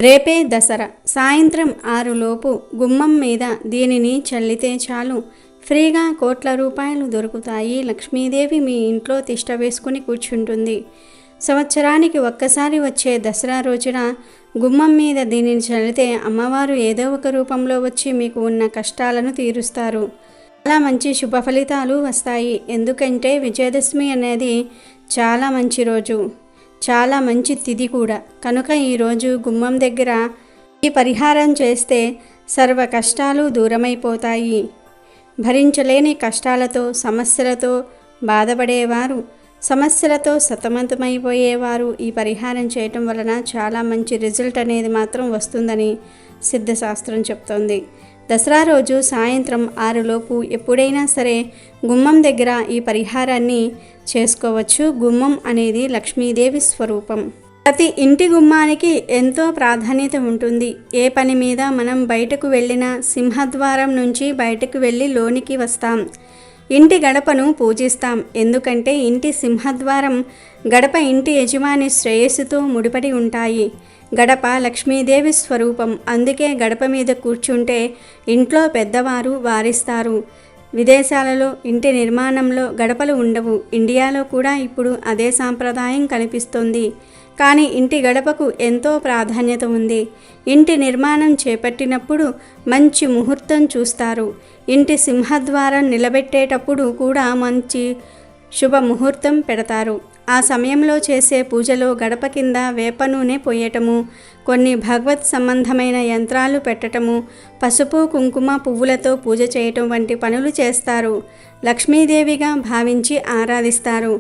రేపే దసరా. సాయంత్రం 6 లోపు గుమ్మం మీద దీనిని చల్లితే చాలు, ఫ్రీగా కోట్ల రూపాయలు దొరుకుతాయి. లక్ష్మీదేవి మీ ఇంట్లో తిష్ట వేసుకుని కూర్చుంటుంది. సంవత్సరానికి ఒక్కసారి వచ్చే దసరా రోజున గుమ్మం మీద దీనిని చల్లితే అమ్మవారు ఏదో ఒక రూపంలో వచ్చి మీకు ఉన్న కష్టాలను తీరుస్తారు. చాలా మంచి శుభ ఫలితాలు వస్తాయి. ఎందుకంటే విజయదశమి అనేది చాలా మంచి రోజు, చాలా మంచి తిథి కూడా. కనుక ఈరోజు గుమ్మం దగ్గర ఈ పరిహారం చేస్తే సర్వ కష్టాలు దూరమైపోతాయి. భరించలేని కష్టాలతో, సమస్యలతో బాధపడేవారు, సమస్యలతో సతమతమైపోయేవారు ఈ పరిహారం చేయటం వలన చాలా మంచి రిజల్ట్ అనేది మాత్రం వస్తుందని సిద్ధశాస్త్రం చెప్తోంది. దసరా రోజు సాయంత్రం 6 లోపు ఎప్పుడైనా సరే గుమ్మం దగ్గర ఈ పరిహారాన్ని చేసుకోవచ్చు. గుమ్మం అనేది లక్ష్మీదేవి స్వరూపం. ప్రతి ఇంటి గుమ్మానికి ఎంతో ప్రాధాన్యత ఉంటుంది. ఏ పని మీద మనం బయటకు వెళ్ళినా సింహద్వారం నుంచి బయటకు వెళ్ళి లోనికి వస్తాం. ఇంటి గడపను పూజిస్తాం. ఎందుకంటే ఇంటి సింహద్వారం గడప ఇంటి యజమాని శ్రేయస్సుతో ముడిపడి ఉంటాయి. గడప లక్ష్మీదేవి స్వరూపం. అందుకే గడప మీద కూర్చుంటే ఇంట్లో పెద్దవారు వారిస్తారు. విదేశాలలో ఇంటి నిర్మాణంలో గడపలు ఉండవు. ఇండియాలో కూడా ఇప్పుడు అదే సాంప్రదాయం కనిపిస్తుంది. కానీ ఇంటి గడపకు ఎంతో ప్రాధాన్యత ఉంది. ఇంటి నిర్మాణం చేపట్టినప్పుడు మంచి ముహూర్తం చూస్తారు. ఇంటి సింహద్వారం నిలబెట్టేటప్పుడు కూడా మంచి శుభ ముహూర్తం పెడతారు. ఆ సమయంలో చేసే పూజలో గడప కింద వేప నూనె పోయటము, కొన్ని భగవత్ సంబంధమైన యంత్రాలు పెట్టటము, పసుపు కుంకుమ పువ్వులతో పూజ చేయటం వంటి పనులు చేస్తారు. లక్ష్మీదేవిగా భావించి ఆరాధిస్తారు.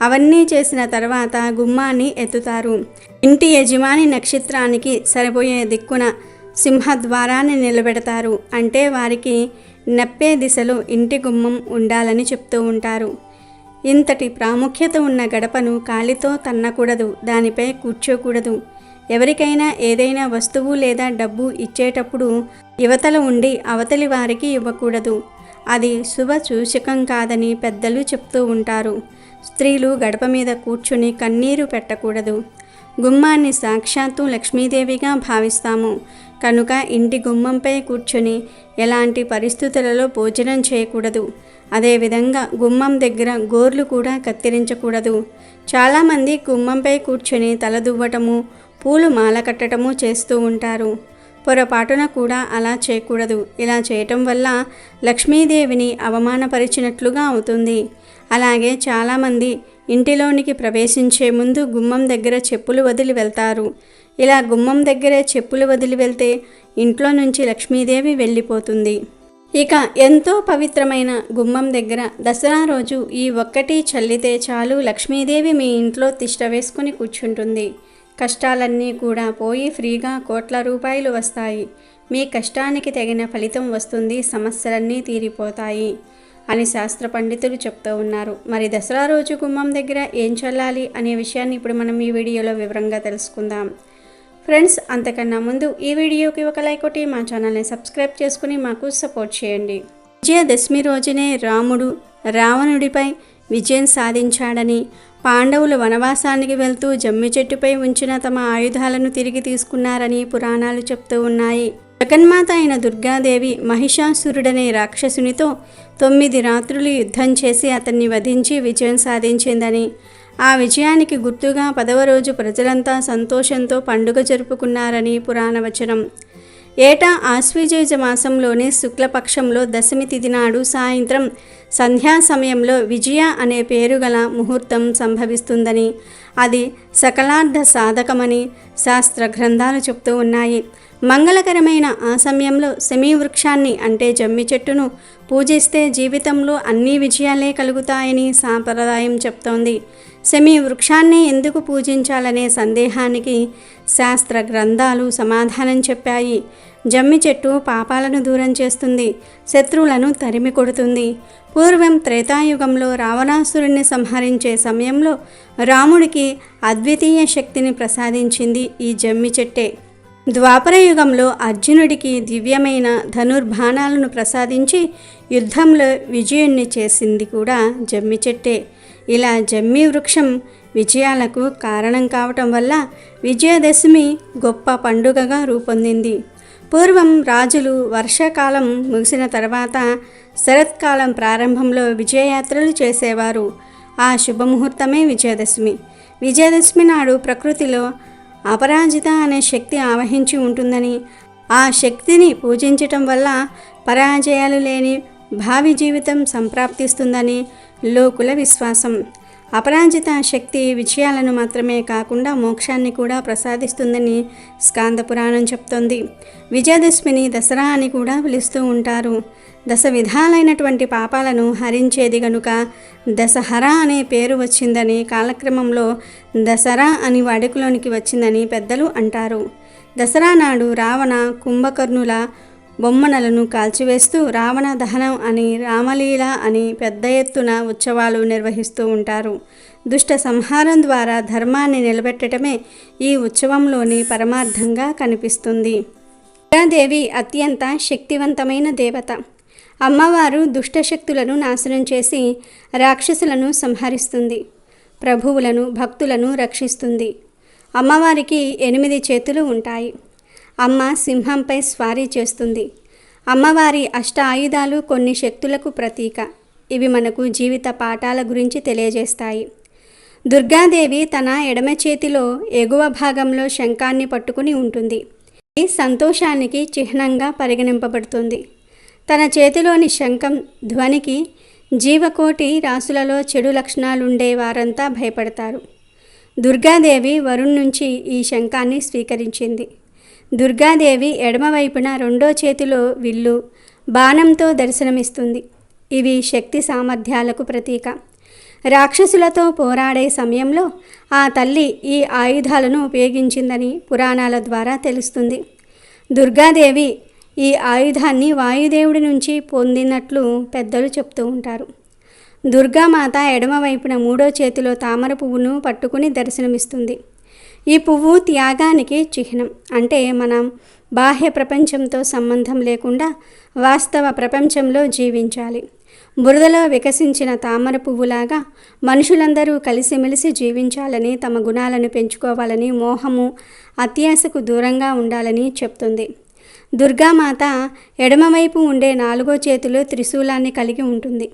అవన్నీ చేసిన తర్వాత గుమ్మాన్ని ఎత్తుతారు. ఇంటి యజమాని నక్షత్రానికి సరిపోయే దిక్కున సింహద్వారాన్ని నిలబెడతారు. అంటే వారికి నప్పే దిశలో ఇంటి గుమ్మం ఉండాలని చెప్తూ ఉంటారు. ఇంతటి ప్రాముఖ్యత ఉన్న గడపను కాలితో తన్నకూడదు, దానిపై కూర్చోకూడదు. ఎవరికైనా ఏదైనా వస్తువు లేదా డబ్బు ఇచ్చేటప్పుడు యువతల ఉండి అవతలి వారికి ఇవ్వకూడదు. అది శుభ సూచకం కాదని పెద్దలు చెప్తూ ఉంటారు. స్త్రీలు గడప మీద కూర్చుని కన్నీరు పెట్టకూడదు. గుమ్మాన్ని సాక్షాత్తు లక్ష్మీదేవిగా భావిస్తాము. కనుక ఇంటి గుమ్మంపై కూర్చుని ఎలాంటి పరిస్థితులలో భోజనం చేయకూడదు. అదేవిధంగా గుమ్మం దగ్గర గోర్లు కూడా కత్తిరించకూడదు. చాలామంది గుమ్మంపై కూర్చుని తల దువ్వటము, పూలు మాల కట్టడము చేస్తూ ఉంటారు. పొరపాటున కూడా అలా చేయకూడదు. ఇలా చేయటం వల్ల లక్ష్మీదేవిని అవమానపరిచినట్లుగా అవుతుంది. అలాగే చాలామంది ఇంటిలోనికి ప్రవేశించే ముందు గుమ్మం దగ్గర చెప్పులు వదిలి వెళ్తారు. ఇలా గుమ్మం దగ్గరే చెప్పులు వదిలి వెళ్తే ఇంట్లో నుంచి లక్ష్మీదేవి వెళ్ళిపోతుంది. ఇక ఎంతో పవిత్రమైన గుమ్మం దగ్గర దసరా రోజు ఈ ఒక్కటి చల్లితే చాలు, లక్ష్మీదేవి మీ ఇంట్లో తిష్ట వేసుకుని కూర్చుంటుంది. కష్టాలన్నీ కూడా పోయి ఫ్రీగా కోట్ల రూపాయలు వస్తాయి. మీ కష్టానికి తగిన ఫలితం వస్తుంది. సమస్యలన్నీ తీరిపోతాయి అని శాస్త్ర పండితులు చెప్తూ ఉన్నారు. మరి దసరా రోజు గుమ్మం దగ్గర ఏం చల్లాలి అనే విషయాన్ని ఇప్పుడు మనం ఈ వీడియోలో వివరంగా తెలుసుకుందాం. ఫ్రెండ్స్, అంతకన్నా ముందు ఈ వీడియోకి ఒక లైక్ కొట్టి మా ఛానల్ని సబ్స్క్రైబ్ చేసుకుని మాకు సపోర్ట్ చేయండి. విజయదశమి రోజునే రాముడు రావణుడిపై విజయం సాధించాడని, పాండవులు వనవాసానికి వెళ్తూ జమ్మి చెట్టుపై ఉంచిన తమ ఆయుధాలను తిరిగి తీసుకున్నారని పురాణాలు చెప్తూ ఉన్నాయి. జగన్మాత అయిన దుర్గాదేవి మహిషాసురుడనే రాక్షసునితో 9 రాత్రులు యుద్ధం చేసి అతన్ని వధించి విజయం సాధించిందని, ఆ విజయానికి గుర్తుగా 10వ రోజు ప్రజలంతా సంతోషంతో పండుగ జరుపుకున్నారని పురాణవచనం. ఏటా ఆశ్వయుజ మాసంలోని శుక్లపక్షంలో దశమి తిథి నాడు సాయంత్రం సంధ్యా సమయంలో విజయ అనే పేరు గల ముహూర్తం సంభవిస్తుందని, అది సకలార్థ సాధకమని శాస్త్ర గ్రంథాలు చెప్తూ ఉన్నాయి. మంగళకరమైన ఆ సమయంలో శమీ వృక్షాన్ని అంటే జమ్మి చెట్టును పూజిస్తే జీవితంలో అన్ని విజయాలే కలుగుతాయని సాంప్రదాయం చెప్తోంది. శమీ వృక్షాన్ని ఎందుకు పూజించాలనే సందేహానికి శాస్త్ర గ్రంథాలు సమాధానం చెప్పాయి. జమ్మి చెట్టు పాపాలను దూరం చేస్తుంది, శత్రువులను తరిమి కొడుతుంది. పూర్వం త్రేతాయుగంలో రావణాసురుణ్ణి సంహరించే సమయంలో రాముడికి అద్వితీయ శక్తిని ప్రసాదించింది ఈ జమ్మి చెట్టే. ద్వాపరయుగంలో అర్జునుడికి దివ్యమైన ధనుర్బాణాలను ప్రసాదించి యుద్ధంలో విజయుణ్ణి చేసింది కూడా జమ్మి చెట్టే. ఇలా జమ్మి వృక్షం విజయాలకు కారణం కావటం వల్ల విజయదశమి గొప్ప పండుగగా రూపొందింది. పూర్వం రాజులు వర్షాకాలం ముగిసిన తర్వాత శరత్కాలం ప్రారంభంలో విజయయాత్రలు చేసేవారు. ఆ శుభముహూర్తమే విజయదశమి. విజయదశమి నాడు ప్రకృతిలో అపరాజిత అనే శక్తి ఆవహించి ఉంటుందని, ఆ శక్తిని పూజించటం వల్ల పరాజయాలు లేని భావి జీవితం సంప్రాప్తిస్తుందని లోకుల విశ్వాసం. అపరాజిత శక్తి విజయాలను మాత్రమే కాకుండా మోక్షాన్ని కూడా ప్రసాదిస్తుందని స్కాంద పురాణం చెప్తోంది. విజయదశమిని దసరా అని కూడా పిలుస్తూ ఉంటారు. దశ విధాలైనటువంటి పాపాలను హరించేది గనుక దశహర అనే పేరు వచ్చిందని, కాలక్రమంలో దసరా అని వాడుకలోనికి వచ్చిందని పెద్దలు అంటారు. దసరా నాడు రావణ కుంభకర్ణుల బొమ్మనలను కాల్చివేస్తూ రావణ దహనం అని, రామలీల అని పెద్ద ఎత్తున ఉత్సవాలు నిర్వహిస్తూ ఉంటారు. దుష్ట సంహారం ద్వారా ధర్మాన్ని నిలబెట్టడమే ఈ ఉత్సవంలోని పరమార్థంగా కనిపిస్తుంది. దుర్గాదేవి అత్యంత శక్తివంతమైన దేవత. అమ్మవారు దుష్టశక్తులను నాశనం చేసి రాక్షసులను సంహరిస్తుంది. ప్రభువులను, భక్తులను రక్షిస్తుంది. అమ్మవారికి 8 చేతులు ఉంటాయి. అమ్మ సింహంపై స్వారీ చేస్తుంది. అమ్మవారి అష్ట ఆయుధాలు కొన్ని శక్తులకు ప్రతీక. ఇవి మనకు జీవిత పాఠాల గురించి తెలియజేస్తాయి. దుర్గాదేవి తన ఎడమ చేతిలో ఎగువ భాగంలో శంఖాన్ని పట్టుకుని ఉంటుంది. ఇది సంతోషానికి చిహ్నంగా పరిగణింపబడుతుంది. తన చేతిలోని శంఖం ధ్వనికి జీవకోటి రాసులలో చెడు లక్షణాలుండే వారంతా భయపడతారు. దుర్గాదేవి వరుణ్ నుంచి ఈ శంఖాన్ని స్వీకరించింది. దుర్గాదేవి ఎడమవైపున 2వ చేతిలో విల్లు, బాణంతో దర్శనమిస్తుంది. ఇవి శక్తి సామర్థ్యాలకు ప్రతీక. రాక్షసులతో పోరాడే సమయంలో ఆ తల్లి ఈ ఆయుధాలను ఉపయోగించిందని పురాణాల ద్వారా తెలుస్తుంది. దుర్గాదేవి ఈ ఆయుధాన్ని వాయుదేవుడి నుంచి పొందినట్లు పెద్దలు చెప్తూ ఉంటారు. దుర్గామాత ఎడమవైపున 3వ చేతిలో తామర పువ్వును పట్టుకుని దర్శనమిస్తుంది. ఈ పువ్వు త్యాగానికి చిహ్నం. అంటే మనం బాహ్య ప్రపంచంతో సంబంధం లేకుండా వాస్తవ ప్రపంచంలో జీవించాలి. బురదలో వికసించిన తామర పువ్వులాగా మనుషులందరూ కలిసిమెలిసి జీవించాలని, తమ గుణాలను పెంచుకోవాలని, మోహము, అత్యాశకు దూరంగా ఉండాలని చెప్తుంది. దుర్గామాత ఎడమవైపు ఉండే 4వ చేతిలో త్రిశూలాన్ని కలిగి ఉంటుంది.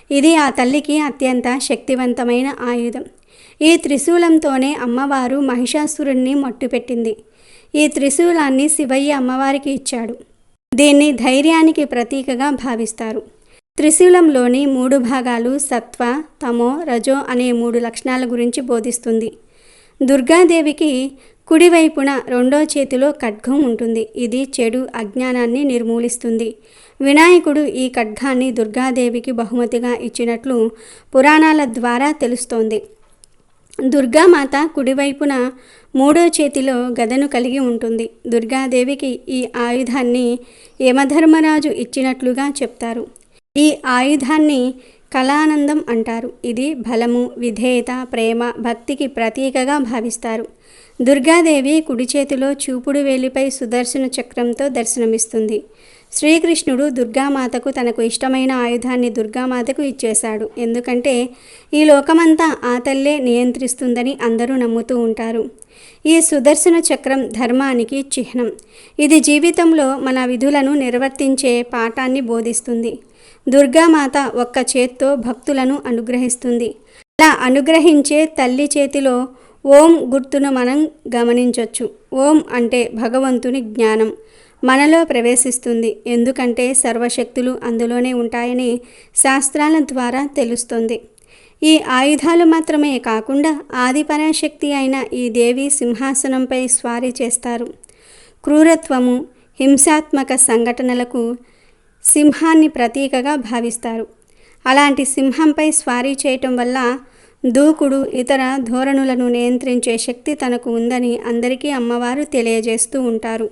ఇది ఆ తల్లికి అత్యంత శక్తివంతమైన ఆయుధం. ఈ త్రిశూలంతోనే అమ్మవారు మహిషాసురుణ్ణి మట్టుపెట్టింది. ఈ త్రిశూలాన్ని శివయ్య అమ్మవారికి ఇచ్చాడు. దీన్ని ధైర్యానికి ప్రతీకగా భావిస్తారు. త్రిశూలంలోని 3 భాగాలు సత్వ, తమో, రజో అనే 3 లక్షణాల గురించి బోధిస్తుంది. దుర్గాదేవికి కుడివైపున 2వ చేతిలో ఖడ్గం ఉంటుంది. ఇది చెడు, అజ్ఞానాన్ని నిర్మూలిస్తుంది. వినాయకుడు ఈ ఖడ్గాన్ని దుర్గాదేవికి బహుమతిగా ఇచ్చినట్లు పురాణాల ద్వారా తెలుస్తోంది. దుర్గామాత కుడివైపున 3వ చేతిలో గదను కలిగి ఉంటుంది. దుర్గాదేవికి ఈ ఆయుధాన్ని యమధర్మరాజు ఇచ్చినట్లుగా చెప్తారు. ఈ ఆయుధాన్ని కళానందం అంటారు. ఇది బలము, విధేయత, ప్రేమ, భక్తికి ప్రతీకగా భావిస్తారు. దుర్గాదేవి కుడి చేతిలో చూపుడు వేలిపై సుదర్శన చక్రంతో దర్శనమిస్తుంది. శ్రీకృష్ణుడు దుర్గామాతకు తనకు ఇష్టమైన ఆయుధాన్ని దుర్గామాతకు ఇచ్చేశాడు. ఎందుకంటే ఈ లోకమంతా ఆ తల్లే నియంత్రిస్తుందని అందరూ నమ్ముతూ ఉంటారు. ఈ సుదర్శన చక్రం ధర్మానికి చిహ్నం. ఇది జీవితంలో మన విధులను నిర్వర్తించే పాఠాన్ని బోధిస్తుంది. దుర్గామాత ఒక్క చేత్తో భక్తులను అనుగ్రహిస్తుంది. అలా అనుగ్రహించే తల్లి చేతిలో ఓం గుర్తును మనం గమనించవచ్చు. ఓం అంటే భగవంతుని జ్ఞానం మనలో ప్రవేశిస్తుంది. ఎందుకంటే సర్వశక్తులు అందులోనే ఉంటాయని శాస్త్రాల ద్వారా తెలుస్తుంది. ఈ ఆయుధాలు మాత్రమే కాకుండా ఆదిపరాశక్తి అయిన ఈ దేవి సింహాసనంపై స్వారీ చేస్తారు. క్రూరత్వము, హింసాత్మక సంఘటనలకు సింహాన్ని ప్రతీకగా భావిస్తారు. అలాంటి సింహంపై స్వారీ చేయటం వల్ల దూకుడు, ఇతర ధోరణులను నియంత్రించే శక్తి తనకు ఉందని అందరికీ అమ్మవారు తెలియజేస్తూ ఉంటారు.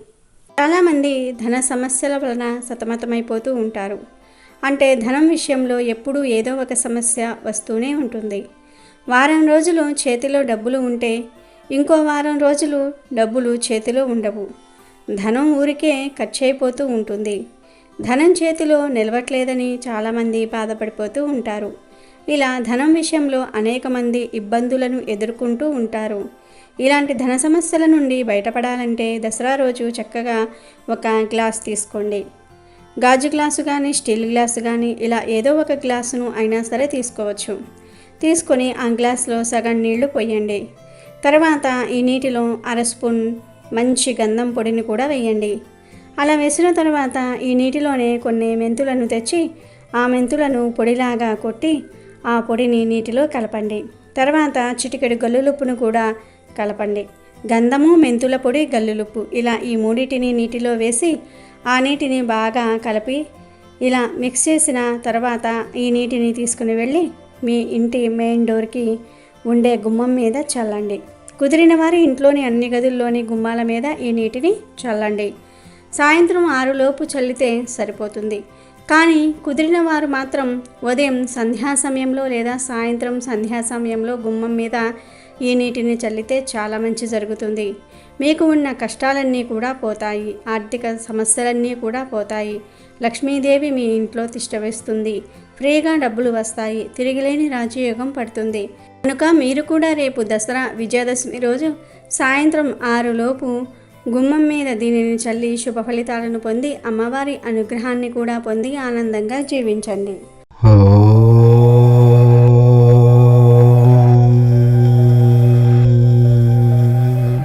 చాలామంది ధన సమస్యల వలన సతమతమైపోతూ ఉంటారు. అంటే ధనం విషయంలో ఎప్పుడూ ఏదో ఒక సమస్య వస్తూనే ఉంటుంది. వారం రోజులు చేతిలో డబ్బులు ఉంటే ఇంకో వారం రోజులు డబ్బులు చేతిలో ఉండవు. ధనం ఊరికే ఖర్చు అయిపోతూ ఉంటుంది. ధనం చేతిలో నిలవట్లేదని చాలామంది బాధపడిపోతూ ఉంటారు. ఇలా ధనం విషయంలో అనేక మంది ఇబ్బందులను ఎదుర్కొంటూ ఉంటారు. ఇలాంటి ధన సమస్యల నుండి బయటపడాలంటే దసరా రోజు చక్కగా ఒక గ్లాస్ తీసుకోండి. గాజు గ్లాసు కానీ స్టీల్ గ్లాసు కానీ ఇలా ఏదో ఒక గ్లాసును అయినా సరే తీసుకోవచ్చు. తీసుకొని ఆ గ్లాస్లో సగం నీళ్లు పోయండి. తర్వాత ఈ నీటిలో అర స్పూన్ మంచి గంధం పొడిని కూడా వేయండి. అలా వేసిన తర్వాత ఈ నీటిలోనే కొన్ని మెంతులను తెచ్చి ఆ మెంతులను పొడిలాగా కొట్టి ఆ పొడిని నీటిలో కలపండి. తర్వాత చిటికెడు గల్లులుప్పును కూడా కలపండి. గంధము, మెంతుల పొడి, గల్లులుప్పు ఇలా ఈ మూడింటిని నీటిలో వేసి ఆ నీటిని బాగా కలిపి ఇలా మిక్స్ చేసిన తర్వాత ఈ నీటిని తీసుకుని వెళ్ళి మీ ఇంటి మెయిన్ డోర్కి ఉండే గుమ్మం మీద చల్లండి. కుదిరిన వారి ఇంట్లోని అన్ని గదుల్లోని గుమ్మాల మీద ఈ నీటిని చల్లండి. సాయంత్రం 6 లోపు చల్లితే సరిపోతుంది. కానీ కుదిరిన వారు మాత్రం ఉదయం సంధ్యా సమయంలో లేదా సాయంత్రం సంధ్యా సమయంలో గుమ్మం మీద ఈ నీటిని చల్లితే చాలా మంచి జరుగుతుంది. మీకు ఉన్న కష్టాలన్నీ కూడా పోతాయి. ఆర్థిక సమస్యలన్నీ కూడా పోతాయి. లక్ష్మీదేవి మీ ఇంట్లో తిష్టవేస్తుంది. ఫ్రీగా డబ్బులు వస్తాయి. తిరిగిలేని రాజయోగం పడుతుంది. కనుక మీరు కూడా రేపు దసరా విజయదశమి రోజు సాయంత్రం 6 లోపు గుమ్మం మీద దీనిని చల్లి శుభ ఫలితాలను పొంది అమ్మవారి అనుగ్రహాన్ని కూడా పొంది ఆనందంగా జీవించండి.